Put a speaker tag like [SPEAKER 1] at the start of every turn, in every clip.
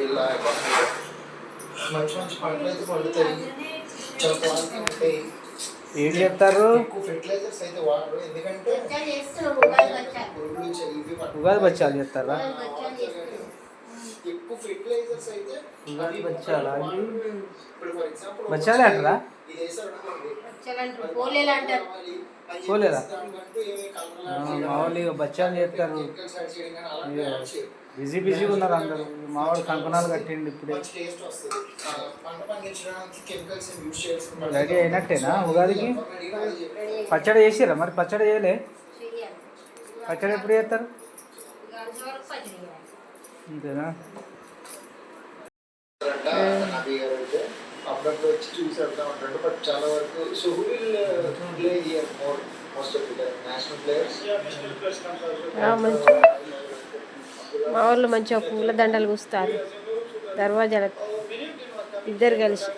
[SPEAKER 1] ఇలా మంచి మంచి పంటలు అయితే పండుతాయి, చాలా క్వాలిటీ ఉంటాయి.
[SPEAKER 2] ఏం చేస్తారు?
[SPEAKER 1] ఎక్కువ ఫెర్టిలైజర్స్ అయితే వాడరు, ఎందుకంటే
[SPEAKER 2] ఉగాది బచ్చాలు చేస్తారా?
[SPEAKER 1] ఎక్కువ ఫెర్టిలైజర్స్ అయితే
[SPEAKER 2] ఉగాది బచ్చాలా?
[SPEAKER 1] ఇప్పుడు ఫర్ ఎగ్జాంపుల్
[SPEAKER 2] బచ్చాలే అంటారా?
[SPEAKER 1] ఇది వేసారు
[SPEAKER 2] పోలేదా? మామూలు ఇక బచ్చాలు చేస్తారు. బిజీ బిజీగా ఉన్నారు అందరూ. మామూలు కంకణాలు కట్టిండు ఇప్పుడే. రెడీ అయినట్టేనా ఉగాదికి? పచ్చడి చేసిరా? మరి పచ్చడి చేయలే? పచ్చడి ఎప్పుడు చేస్తారు? అంతేనా?
[SPEAKER 1] అప్పుడప్పుడు వచ్చి చూసి వెళ్తా ఉంటాడు, బట్ చాలా వరకు so who will play here more most of the national players.
[SPEAKER 3] మా వాళ్ళు మంచిగా పూల దండలు కూస్తారు దర్వాజాల ఇద్దరు కలిసి.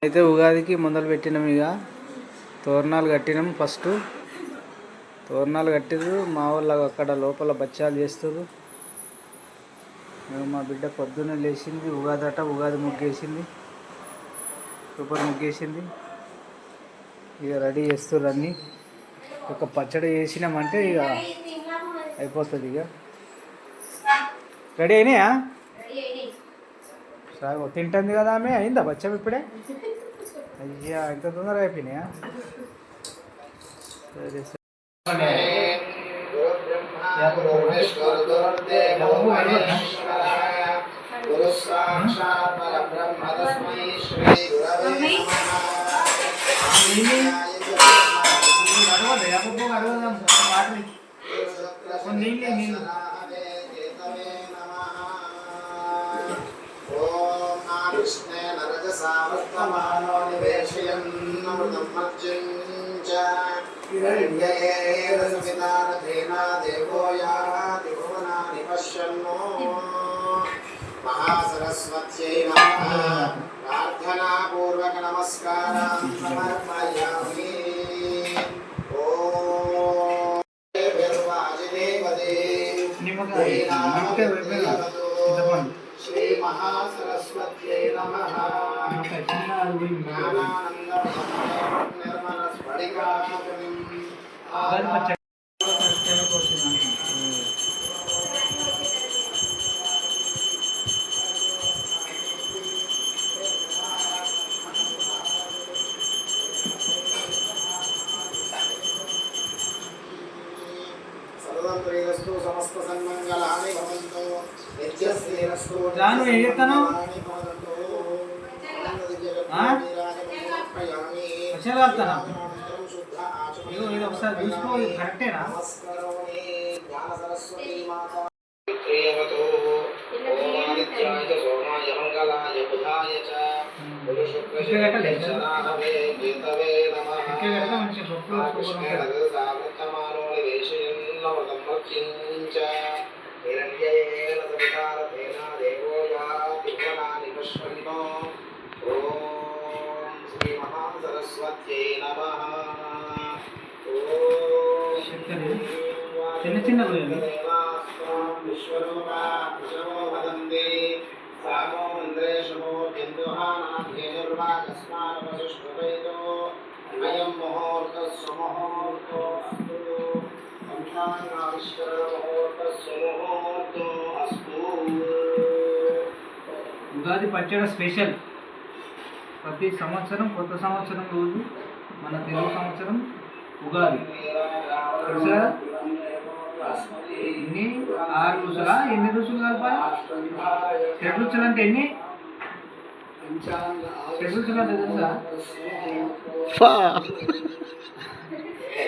[SPEAKER 2] అయితే ఉగాదికి మొదలు పెట్టినాం, ఇక తోరణాలు కట్టినాం. ఫస్ట్ తోరణాలు కట్టిర్రు మా వాళ్ళు, అక్కడ లోపల బచ్చాలు చేస్తారు. మా బిడ్డ పొద్దున్నే లేచింది, ఉగాది అట, ఉగాది ముగ్గేసింది, సూపర్ ముగ్గేసింది. ఇక రెడీ చేస్తారు అన్నీ. ఒక పచ్చడి చేసినామంటే ఇక అయిపోతుంది. ఇక రెడీ అయినాయా? సాగు తింటుంది కదా ఆమె. అయిందా బచ్చం ఇప్పుడే? అయ్యా, ఇంత తొందరగా అయిపోయినాయా? సరే సరే.
[SPEAKER 1] కృష్ణేన రజసావర్తమానో నివేశయన్నమృతం మజ్జించ హిరణ్యేన సమితారథేనా దేవో యాతి భువనాని పశ్యన్నో. మహాసరస్వత్యై నమః. ప్రార్థనాపూర్వక నమస్కారం సమర్పయామి. ఓం వాజిదేవదే శ్రీ మహాసరస్వత్యై నమః. నిర్మల స్ఫటికాకృతిం సర్వత్రైరస్తు సమస్త సన్మంగళాని భవంతు. నిత్యశ్రీరస్తు.
[SPEAKER 2] రాను ఏం చేస్తాను? పచ్చడి వాడతానా? ఇది ఒకసారి చూసుకో, ఇది కరెక్టేనా? చిన్న చిన్న ఉగాది పచ్చడి స్పెషల్. ప్రతి సంవత్సరం కొత్త సంవత్సరం రోజు మన తెలుగు సంవత్సరం ఉగాది. తెలుసా? ఎన్ని 6 రుచులా? ఎన్ని రుచులు కలపాలి? 7 రుచులు అంటే ఎన్ని? 7 రుచులు అంటే తెలుసా?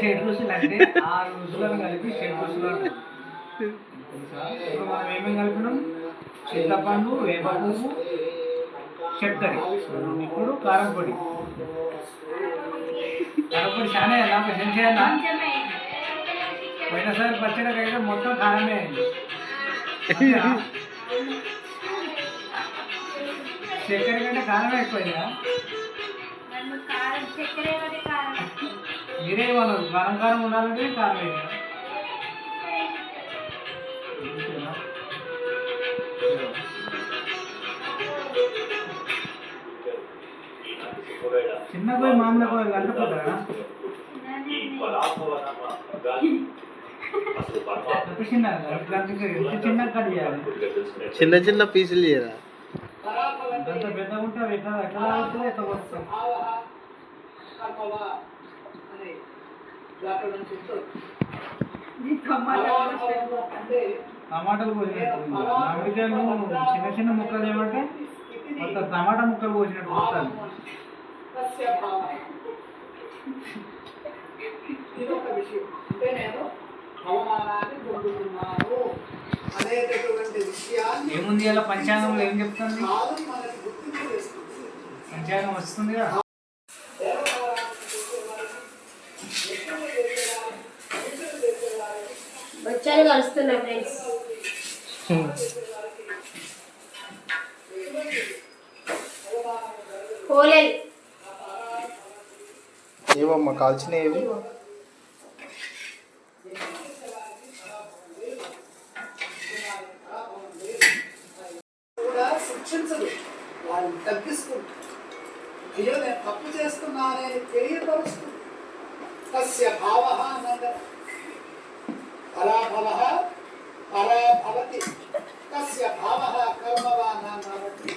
[SPEAKER 2] 7 రుచులు అంటే 6 రుచులను కలిపి 7 రుచులు అంటారు. తెలుసా? ఇప్పుడు మనం ఏమేమి కలిపినాం? చింతపండు, వేప పువ్వు, చక్కెర, ఇప్పుడు కారం పొడి. కారం పొడి చాలా నాకు చేయాలా? పోయినసారి పచ్చడి అయితే మొత్తం కారమే అయింది. చక్కెర కంటే కారమే ఎక్కువైందా?
[SPEAKER 3] నన్ను కారం చక్కెర ఏమంటే కారం
[SPEAKER 2] మీరే వాళ్ళు కారం కారం ఉండాలంటే కారం వేయాలి. చిన్న పోయి మామూలు పోయి కలిపిపోతారా? చిన్న కట్ చేయాలి.
[SPEAKER 4] చిన్న చిన్న పీసులు చేయరా?
[SPEAKER 2] అంత పెద్ద ఉంటే ఎట్లా ఎట్లా తాగుతుంది ఎట్లా వస్తుంది? టమాటాలు కోసినట్టు మామిడికాయలు చిన్న చిన్న ముక్కలు ఏమంటే మొత్తం టమాటా ముక్కలు కోసినట్టు వస్తాను.
[SPEAKER 5] ఇదొక విషయం. అంటే నేను అవమానాన్ని పొందుతున్నాను అనేటటువంటి విషయాన్ని
[SPEAKER 2] ఏముంది అలా పంచాంగంలో ఏం చెప్తుంది?
[SPEAKER 5] కాలం మనకి గుర్తింపు చేస్తుంది.
[SPEAKER 2] పంచాంగం వస్తుంది కదా.
[SPEAKER 3] బచ్చాలు కలుస్తున్నాయి ఫ్రెండ్స్. కోలేలు
[SPEAKER 4] ఏవమ్మా కాల్చినవి?
[SPEAKER 5] కూడా శిక్షించదు, వాళ్ళని తగ్గిస్తుంది. అయ్యో నేను తప్పు చేస్తున్నానని తెలియపరుస్తుంది. తస్య భావ అన్నది పరాభవ పరాభవతి, తస్య భావ కర్మవాన్ కాబట్టి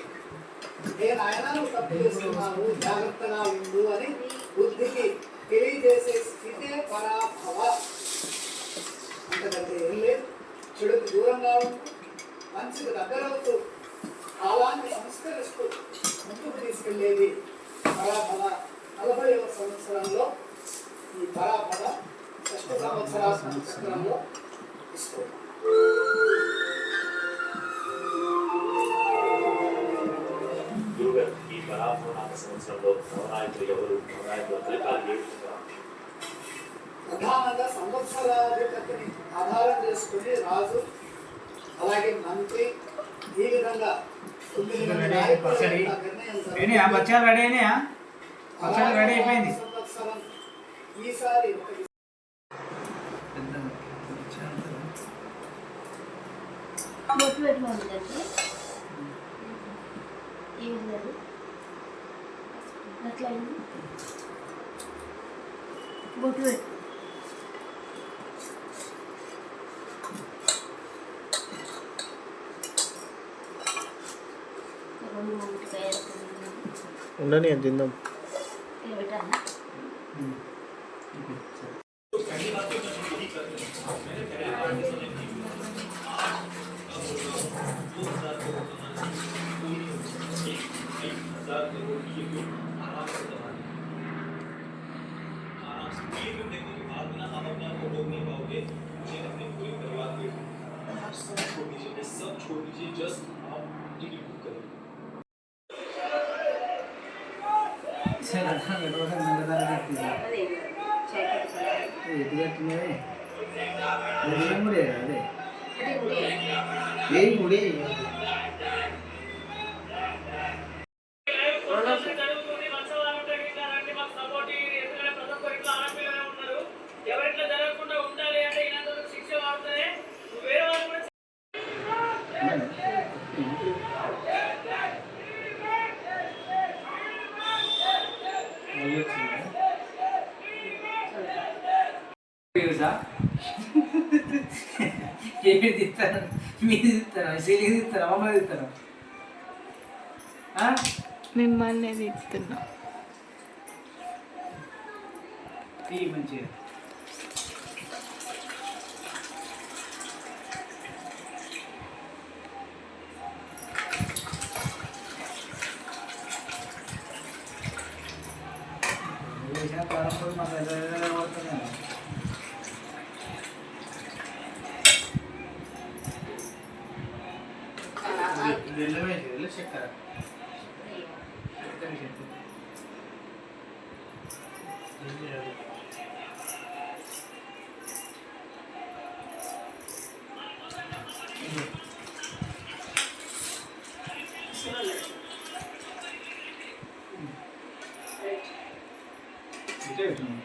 [SPEAKER 5] నేను ఆయన తప్పు చేస్తున్నాను జాగ్రత్తగా ఉండు అని బుద్ధికి తెలియజేసే స్థితే పరాభవ. అంతకంటే ఏం లేదు. చెడుకు దూరంగా ఉంటూ మంచికి దగ్గరవుతూ కాలాన్ని సంస్కరిస్తూ ముందుకు తీసుకెళ్లేది పరాభవ. 40వ సంవత్సరంలో ఈ పరాభవ షష్ఠ సంవత్సరాల సంవత్సరంలో ఇస్తుంది.
[SPEAKER 6] గురుగారు ఈ పరాభవనామ సంవత్సరంలో నవనాయకులు ఎవరు? నవనాయకుల ఫలితాలు ఏమిటంటారు?
[SPEAKER 5] ప్రధానంగా సంవత్సరాధిపతిని ఆధారం చేసుకుని రాజు అలాగే మంత్రి ఈ విధంగా 9 మంది నాయకుల యొక్క నిర్ణయం
[SPEAKER 2] రెడీయా? బచ్చాలు రెడీ అయినాయా? బచ్చాలు రెడీ అయిపోయింది.
[SPEAKER 5] సంవత్సరం ఈసారి ఒక
[SPEAKER 3] బొట్టు ఎట్లా ఉందంటే ఏంటది అట్లా అయింది. బొట్టు పెట్టు.
[SPEAKER 4] ఉండని తిందాం.
[SPEAKER 3] ఇలా పెట్టాలా?
[SPEAKER 2] ఏమి తిస్తాను? మీరు తిస్తారా? సీలింగ్ తిస్తారా? మమ్మల్ని తిస్తారా?
[SPEAKER 7] మిమ్మల్ని తీస్తున్నా.
[SPEAKER 2] మంచిగా ప్రారంభం మాకు పడుతున్నాను. బెల్లమే చక్కెర ఇటే పెట్టినాం